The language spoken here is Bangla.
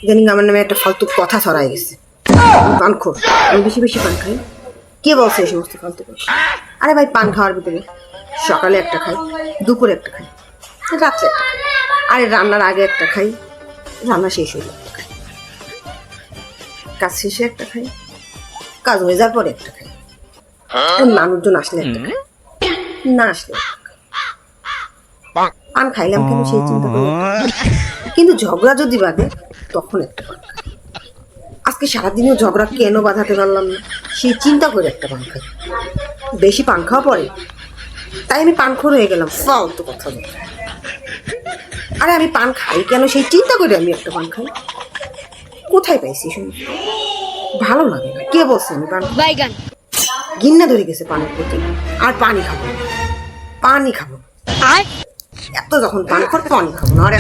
ইদানিং আমার নামে একটা ফালতু কথা ছড়াই গেছে। পানখোর, আমি বেশি বেশি পান খাই। কে বলছে এই সমস্ত ফালতু কথা? আরে ভাই, পান খাওয়ার ভিতরে সকালে একটা খাই, দুপুরে একটা খাই, রাত্রে একটা খাই, আরে রান্নার আগে একটা খাই, রান্না শেষ হয়ে একটা খাই, কাজ শেষে একটা খাই, কাজ হয়ে যাওয়ার পরে একটা খাই, মানুষজন আসলে একটা খাই, না আসলে একটা খাই। পান খাইলাম কেন সেই চিন্তা করি, কিন্তু ঝগড়া যদি বাঁধে তখন একটা পান খাই। আজকে সারাদিনও ঝগড়া কেন বাঁধাতে পারলাম না সেই চিন্তা করে একটা পান খাই। বেশি পান খাওয়া পরে তাই আমি পানখোর হয়ে গেলাম। ফালতু কথা বলে। আরে আমি পান খাই কেন সেই চিন্তা করে আমি একটা পান খাই। কোথায় পাইছি শুনি, ভালো লাগে না। কে বলছে আমি পান ঘিন্না ধরে গেছে পানের প্রতি। আর পানি খাবো, পানি খাবো, এত যখন পান খর পানি খাবো না। আর